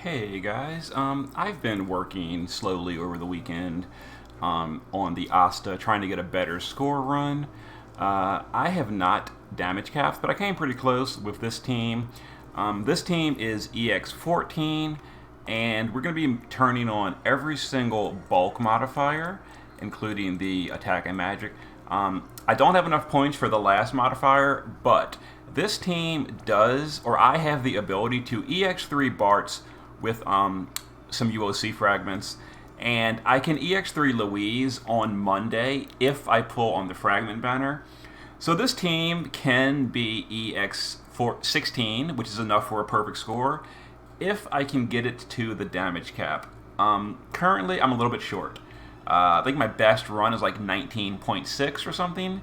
Hey guys, I've been working slowly over the weekend on the Osta, trying to get a better score run. I have not damage capped, but I came pretty close with this team. This team is EX14, and we're going to be turning on every single bulk modifier, including the attack and magic. I don't have enough points for the last modifier, but this team does, or I have the ability to EX3 Barts with some UOC fragments, and I can EX3 Louise on Monday if I pull on the fragment banner. So this team can be EX16, which is enough for a perfect score, if I can get it to the damage cap. Currently, I'm a little bit short. I think my best run is like 19.6 or something.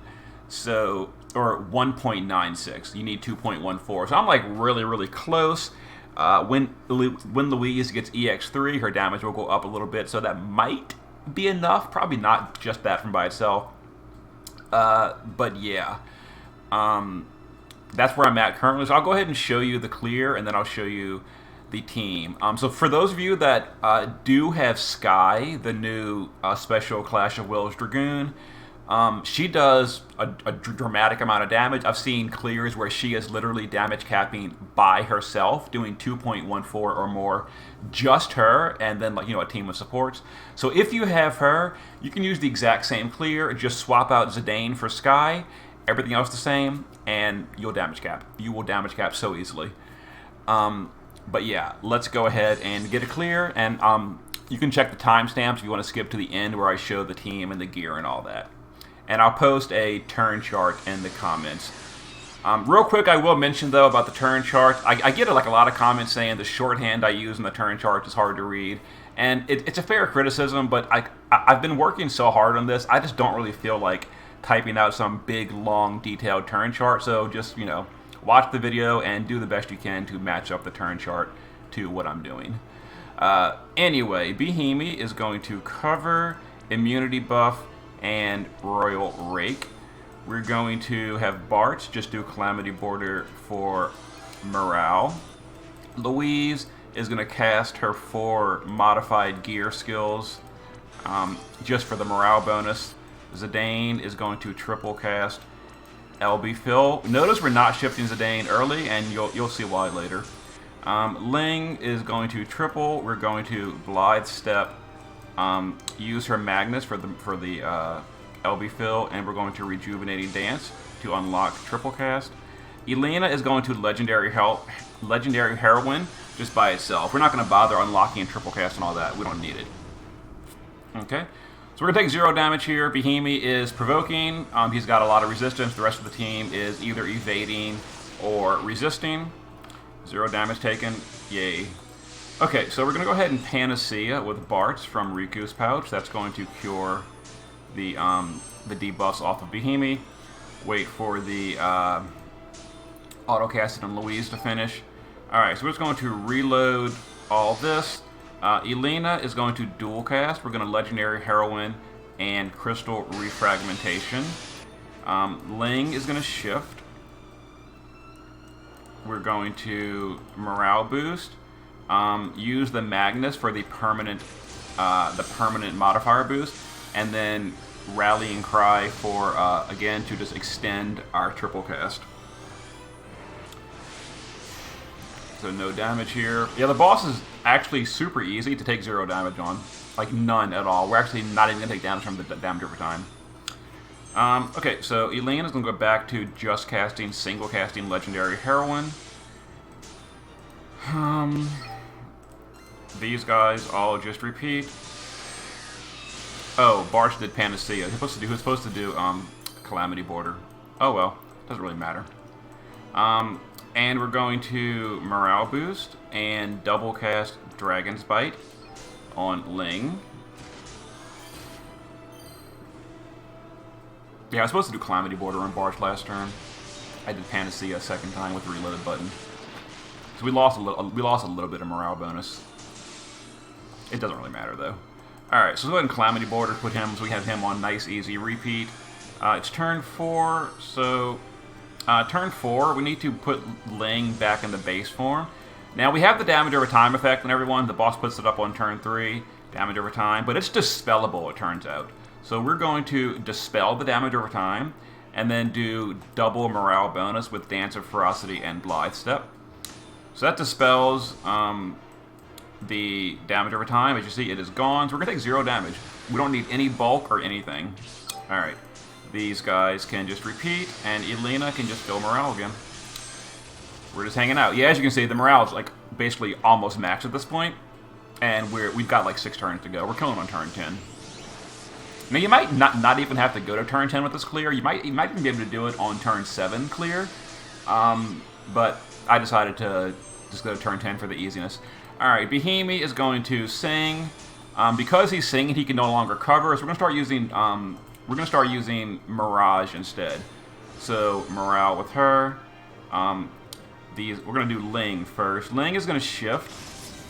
So, or 1.96. You need 2.14. So I'm like really close. When Louise gets EX3, her damage will go up a little bit, so that might be enough. Probably not just that from by itself. But yeah, that's where I'm at currently. So I'll go ahead and show you the clear, and then I'll show you the team. So for those of you that do have Sky, the new special Clash of Wills Dragoon, she does a dramatic amount of damage. I've seen clears where she is literally damage capping by herself, doing 2.14 or more, just her, and then a team of supports. So if you have her, you can use the exact same clear. Just swap out Zidane for Sky, everything else the same, and you'll damage cap. You will damage cap so easily. But yeah, let's go ahead and get a clear, and you can check the timestamps if you want to skip to the end where I show the team and the gear and all that. And I'll post a turn chart in the comments. Real quick, I will mention, though, about the turn chart. I get a lot of comments saying the shorthand I use in the turn chart is hard to read. And it's a fair criticism, but I've been working so hard on this, I just don't really feel like typing out some big, long, detailed turn chart. So just, watch the video and do the best you can to match up the turn chart to what I'm doing. Anyway, Behemoth is going to cover immunity buff and Royal Rake. We're going to have Bart just do Calamity Border for morale. Louise is going to cast her 4 modified gear skills just for the morale bonus. Zidane is going to triple cast LB Phil. Notice we're not shifting Zidane early, and you'll see why later. Ling is going to triple. We're going to Blithe Step. Use her Magnus for the LB Phil, and we're going to Rejuvenating Dance to unlock triple cast. Elena is going to Legendary Heroine just by itself. We're not going to bother unlocking triple cast and all that. We don't need it. Okay, so we're going to take 0 damage here. Behemoth is provoking. He's got a lot of resistance. The rest of the team is either evading or resisting. 0 damage taken. Yay. Okay, so we're going to go ahead and Panacea with Bart's from Riku's pouch. That's going to cure the debuffs off of Behemoth. Wait for the auto-casted on Louise to finish. Alright, so we're just going to reload all this. Elena is going to dual cast. We're going to Legendary Heroine and Crystal Refragmentation. Ling is going to shift. We're going to Morale Boost. Use the Magnus for the permanent modifier boost, and then Rallying Cry for again to just extend our triple cast. So no damage here. Yeah, the boss is actually super easy to take 0 damage on, like none at all. We're actually not even gonna take damage from the damage over time. Okay, so Elaine is gonna go back to just casting single casting Legendary Heroine. These guys all just repeat. Oh, Barch did Panacea. He was supposed to do Calamity Border. Oh well, doesn't really matter. And we're going to Morale Boost and double cast Dragon's Bite on Ling. Yeah, I was supposed to do Calamity Border on Barch last turn. I did Panacea a second time with the reload button. So we lost a little bit of morale bonus. It doesn't really matter though. Alright, so let's go ahead and Calamity Border, put him so we have him on nice easy repeat. It's turn 4, so turn 4 we need to put Ling back in the base form. Now we have the damage over time effect on everyone. The boss puts it up on turn 3, damage over time, but it's dispellable, it turns out. So we're going to dispel the damage over time, and then do double morale bonus with Dance of Ferocity and Blithe Step. So that dispels the damage over time. As you see, it is gone. So we're going to take 0 damage. We don't need any bulk or anything. Alright. These guys can just repeat, and Elena can just fill morale again. We're just hanging out. Yeah, as you can see, the morale is like basically almost max at this point, and we've got like 6 turns to go. We're killing on turn 10. Now you might not even have to go to turn 10 with this clear. You might even be able to do it on turn 7 clear, but I decided to just go to turn 10 for the easiness. All right, Behemi is going to sing. Because he's singing, he can no longer cover. So we're gonna start using Mirage instead. So morale with her. We're gonna do Ling first. Ling is gonna shift.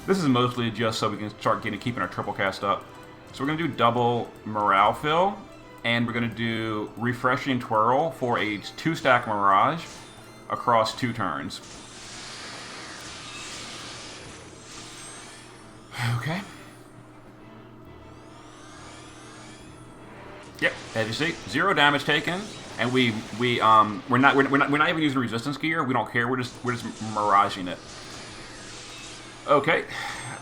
This is mostly just so we can start keeping our triple cast up. So we're gonna do double morale fill, and we're gonna do refreshing twirl for a 2-stack Mirage across 2 turns. Okay. Yep. As you see, 0 damage taken. And we're not even using resistance gear. We don't care. We're just miraging it. Okay.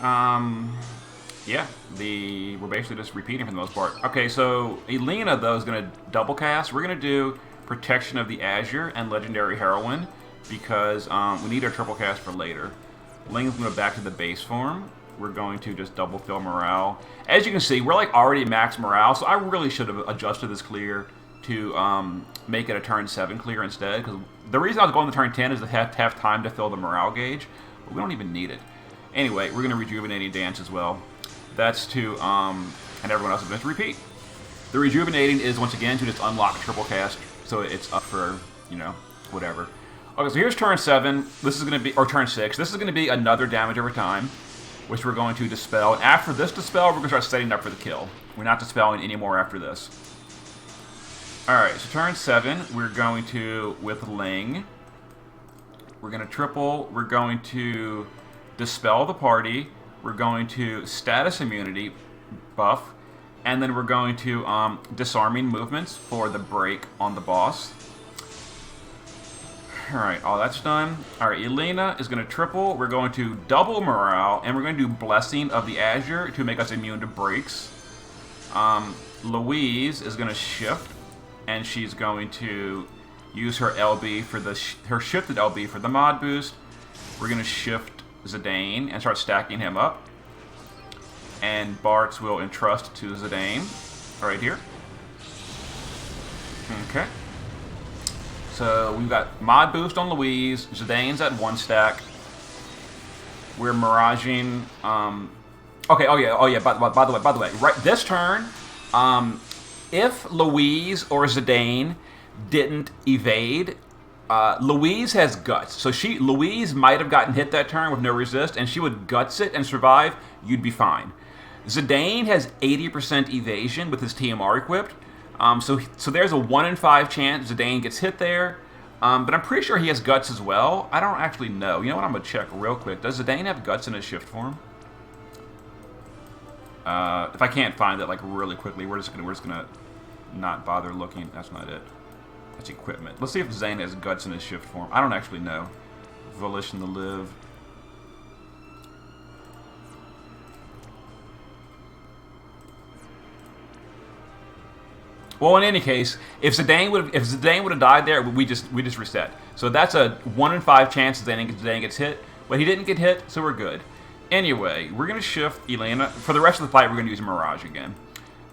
Yeah. We're basically just repeating for the most part. Okay. So Elena though is gonna double cast. We're gonna do Protection of the Azure and Legendary Heroine because we need our triple cast for later. Ling's gonna go back to the base form. We're going to just double fill morale. As you can see, we're like already max morale. So I really should have adjusted this clear to make it a turn 7 clear instead, because the reason I was going to turn 10 is to have time to fill the morale gauge, but we don't even need it. Anyway, we're going to Rejuvenating Dance as well. That's to, and everyone else is going to repeat. The Rejuvenating is, once again, to just unlock triple cast, so it's up for, you know, whatever. Okay, so here's turn 7. This is going to be, or turn 6. This is going to be another damage over time, which we're going to dispel. And after this dispel, we're going to start setting up for the kill. We're not dispelling anymore after this. Alright, so turn 7, we're going to, with Ling, we're going to triple, we're going to dispel the party, we're going to status immunity buff, and then we're going to disarming movements for the break on the boss. Alright, all that's done. Alright, Elena is going to triple, we're going to double morale, and we're going to do Blessing of the Azure to make us immune to breaks. Louise is going to shift, and she's going to use her LB for her shifted LB for the mod boost. We're going to shift Zidane and start stacking him up. And Bartz will entrust to Zidane right here. Okay. So we've got mod boost on Louise. Zidane's at 1 stack. We're miraging. Okay. Oh yeah. By the way, right this turn. If Louise or Zidane didn't evade, Louise has guts. So Louise might have gotten hit that turn with no resist, and she would guts it and survive. You'd be fine. Zidane has 80% evasion with his TMR equipped. So there's a 1 in 5 chance Zidane gets hit there. But I'm pretty sure he has guts as well. I don't actually know. You know what? I'm gonna check real quick. Does Zidane have guts in his shift form? If I can't find it like really quickly, we're just gonna not bother looking. That's not it. That's equipment. Let's see if Zane has guts in his shift form. I don't actually know. Volition to live. Well, in any case, if Zidane would have died there, we just reset. So that's a 1 in 5 chance Zidane gets hit, but he didn't get hit, so we're good. Anyway, we're gonna shift Elena. For the rest of the fight, we're gonna use Mirage again.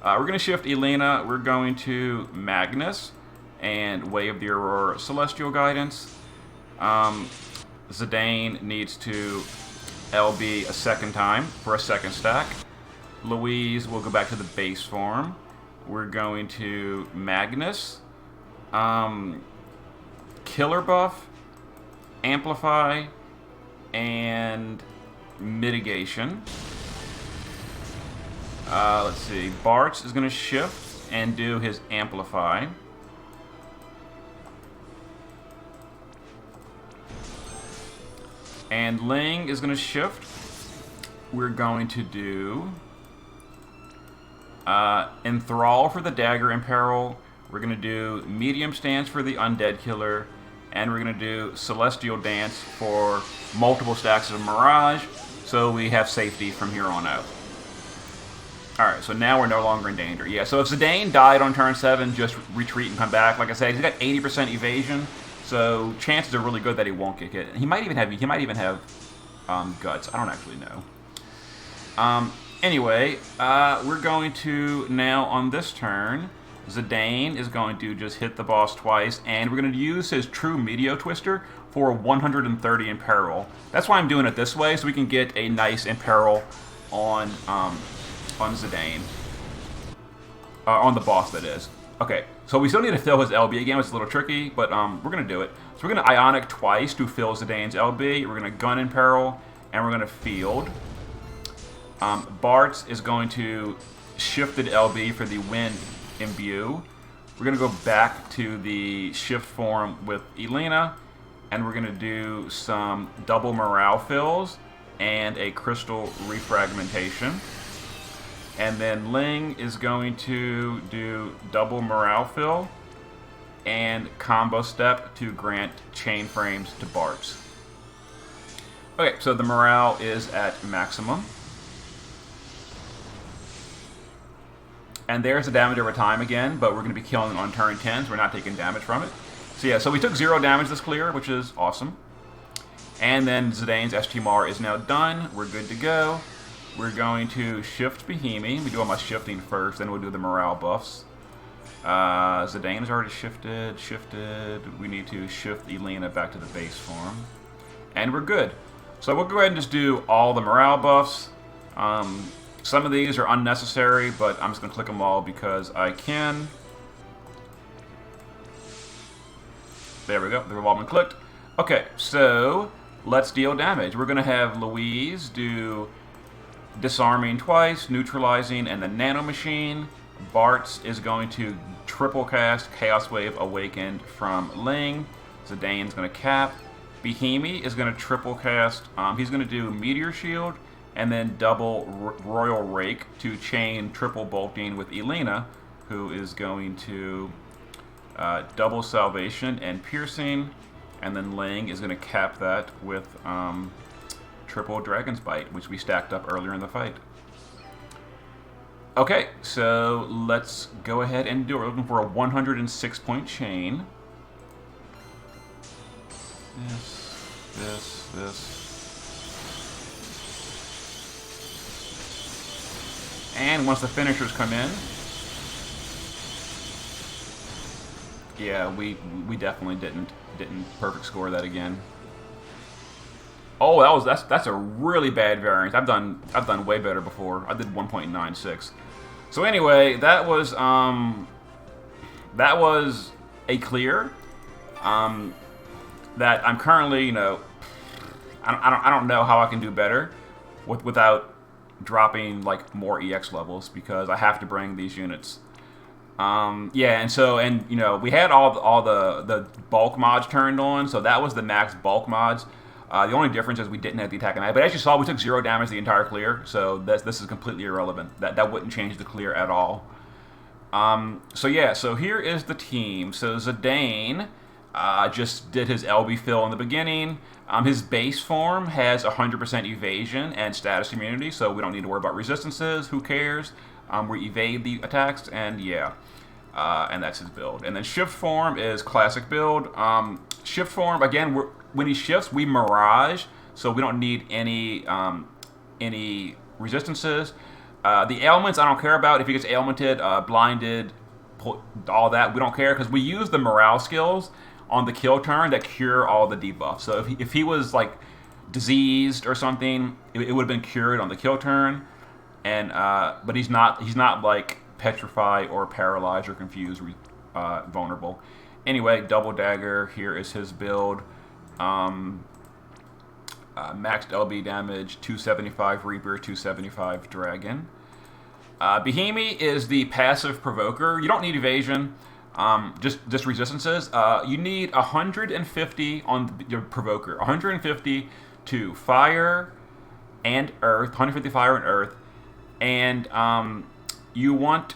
We're going to shift Elena. We're going to Magnus and Way of the Aurora Celestial Guidance. Zidane needs to LB a second time for a 2nd stack. Louise will go back to the base form. We're going to Magnus. Killer buff, Amplify, and Mitigation. Let's see. Bartz is going to shift and do his Amplify. And Ling is going to shift. We're going to do Enthrall for the Dagger in Peril. We're going to do Medium Stance for the Undead Killer. And we're going to do Celestial Dance for multiple stacks of Mirage. So we have safety from here on out. Alright, so now we're no longer in danger. Yeah, so if Zidane died on turn 7, just retreat and come back. Like I said, he's got 80% evasion. So chances are really good that he won't get hit. He might even have guts. I don't actually know. Anyway, we're going to now on this turn, Zidane is going to just hit the boss twice, and we're going to use his True Meteor Twister for 130 Imperil. That's why I'm doing it this way, so we can get a nice Imperil on Zidane. On the boss, that is. Okay, so we still need to fill his LB again, which is a little tricky, but we're going to do it. So we're going to Ionic twice to fill Zidane's LB. We're going to Gun in Peril, and we're going to Field. Bartz is going to Shifted LB for the Wind Imbue. We're going to go back to the Shift form with Elena, and we're going to do some double morale fills and a Crystal Refragmentation. And then Ling is going to do double morale fill and combo step to grant chain frames to Bartz. Okay, so the morale is at maximum. And there's the damage over time again, but we're going to be killing on turn 10, so we're not taking damage from it. So yeah, so we took 0 damage this clear, which is awesome. And then Zidane's STMR is now done. We're good to go. We're going to shift Behemoth. We do all my shifting first, then we'll do the morale buffs. Zidane is already shifted. We need to shift Elena back to the base form. And we're good. So we'll go ahead and just do all the morale buffs. Some of these are unnecessary, but I'm just going to click them all because I can. There we go. They've all been clicked. Okay, so let's deal damage. We're going to have Louise do Disarming twice, Neutralizing, and the Nano Machine. Bartz is going to triple cast Chaos Wave Awakened from Ling. Zidane's going to cap. Behemoth is going to triple cast. He's going to do Meteor Shield and then double Royal Rake to chain triple bolting with Elena, who is going to double Salvation and Piercing. And then Ling is going to cap that with triple Dragon's Bite, which we stacked up earlier in the fight. Okay, so let's go ahead and do it. We're looking for a 106-point chain. This. And once the finishers come in, yeah, we definitely didn't perfect score that again. Oh, that's a really bad variance. I've done way better before. I did 1.96. So anyway, that was a clear. That I'm currently, you know, I don't know how I can do better without dropping like more EX levels because I have to bring these units. Yeah, and you know, we had all the bulk mods turned on, so that was the max bulk mods. The only difference is we didn't have the attack and but as you saw, we took 0 damage the entire clear, so this is completely irrelevant. That wouldn't change the clear at all. So yeah, so here is the team. So Zidane just did his LB fill in the beginning. His base form has 100% evasion and status immunity, so we don't need to worry about resistances. Who cares? We evade the attacks, and yeah. And that's his build. And then shift form is classic build. Shift form, again, when he shifts, we Mirage, so we don't need any resistances. The ailments I don't care about. If he gets ailmented, blinded, all that, we don't care because we use the morale skills on the kill turn that cure all the debuffs. So if he was like diseased or something, it would have been cured on the kill turn. And but he's not like petrified or paralyzed or confused, vulnerable. Anyway, double dagger. Here is his build. Maxed LB damage, 275 Reaper, 275 Dragon. Behemoth is the passive provoker. You don't need evasion, just resistances. You need 150 on your provoker. 150 to fire and earth, 150 fire and earth, and you want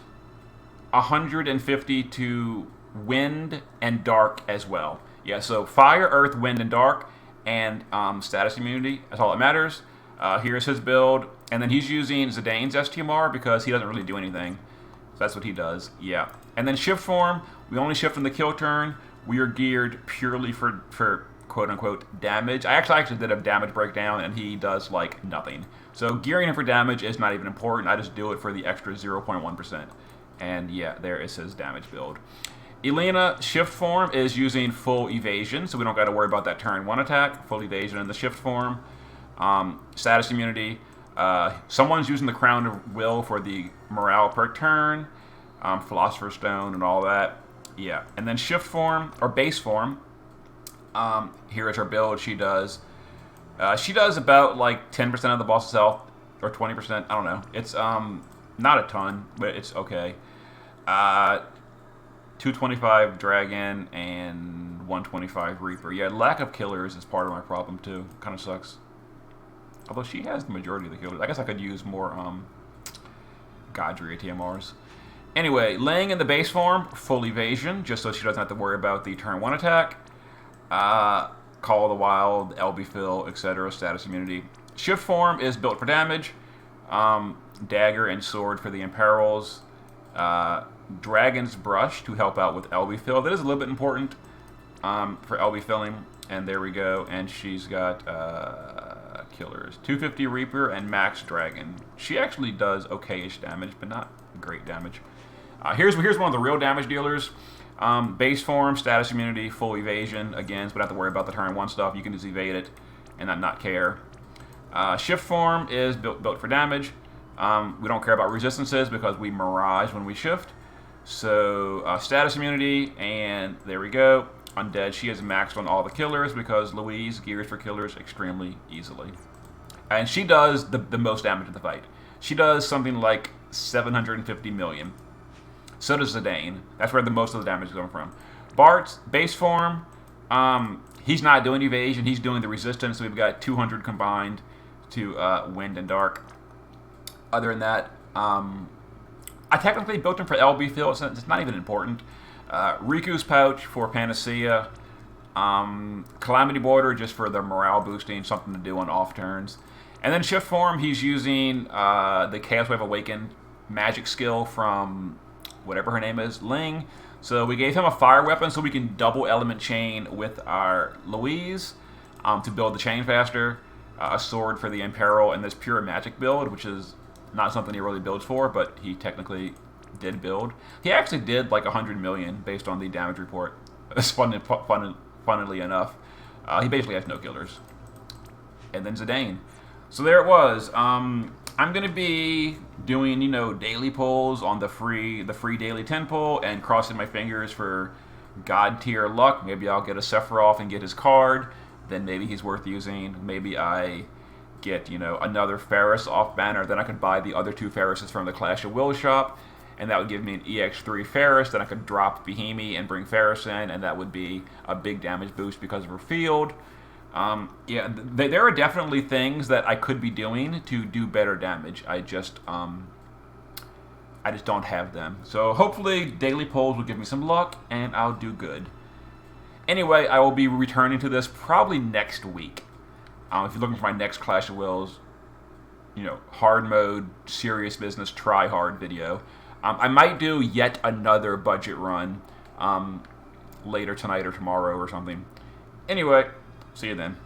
150 to wind and dark as well. Yeah, so fire, earth, wind, and dark, and status immunity. That's all that matters. Here's his build, and then he's using Zidane's STMR because he doesn't really do anything. So that's what he does. Yeah, and then shift form. We only shift in the kill turn. We are geared purely for quote unquote damage. I actually did a damage breakdown, and he does like nothing. So gearing him for damage is not even important. I just do it for the extra 0.1%. And yeah, there is his damage build. Elena, shift form, is using full evasion, so we don't got to worry about that turn 1 attack. Full evasion in the shift form. Status immunity. Someone's using the Crown of Will for the morale per turn. Philosopher's Stone and all that. Yeah. And then shift form, or base form. Here is her build. She does about like 10% of the boss's health, or 20%. I don't know. It's not a ton, but it's okay. 225 Dragon and 125 Reaper. Yeah, lack of killers is part of my problem too. Kind of sucks. Although she has the majority of the killers. I guess I could use more Godria TMRs. Anyway, laying in the base form, full evasion, just so she doesn't have to worry about the turn 1 attack. Call of the Wild, LB Fill, etc. Status immunity. Shift form is built for damage. Dagger and sword for the imperils. Dragon's Brush to help out with LB Fill. That is a little bit important for LB filling. And there we go. And she's got killers. 250 Reaper and Max Dragon. She actually does okay-ish damage, but not great damage. Here's one of the real damage dealers. Base form, status immunity, full evasion. Again, so we don't have to worry about the turn 1 stuff. You can just evade it and not care. Shift form is built for damage. We don't care about resistances because we mirage when we shift. So status immunity, and there we go. Undead, she is maxed on all the killers because Louise gears for killers extremely easily. And she does the most damage in the fight. She does something like 750 million. So does Zidane. That's where the most of the damage is coming from. Bart's base form, he's not doing evasion, he's doing the resistance, so we've got 200 combined to wind and dark. Other than that, I technically built him for LB Fill, so it's not even important. Riku's Pouch for Panacea. Calamity Border just for the morale boosting, something to do on off turns. And then shift form, he's using the Chaos Wave Awakened magic skill from whatever her name is, Ling. So we gave him a fire weapon so we can double element chain with our Louise to build the chain faster. A sword for the Imperil, and this pure magic build, which is not something he really builds for, but he technically did build. He actually did like 100 million based on the damage report. Funnily enough. He basically has no killers. And then Zidane. So there it was. I'm going to be doing, daily pulls on the free daily 10 pull and crossing my fingers for God tier luck. Maybe I'll get a Sephiroth and get his card. Then maybe he's worth using. Maybe I get, another Ferris off banner. Then I could buy the other 2 Ferrises from the Clash of Wills shop. And that would give me an EX3 Ferris. Then I could drop Behemoth and bring Ferris in. And that would be a big damage boost because of her field. Yeah, there are definitely things that I could be doing to do better damage. I just don't have them. So hopefully daily polls will give me some luck and I'll do good. Anyway, I will be returning to this probably next week. If you're looking for my next Clash of Wills, hard mode, serious business, try hard video. I might do yet another budget run later tonight or tomorrow or something. Anyway, see you then.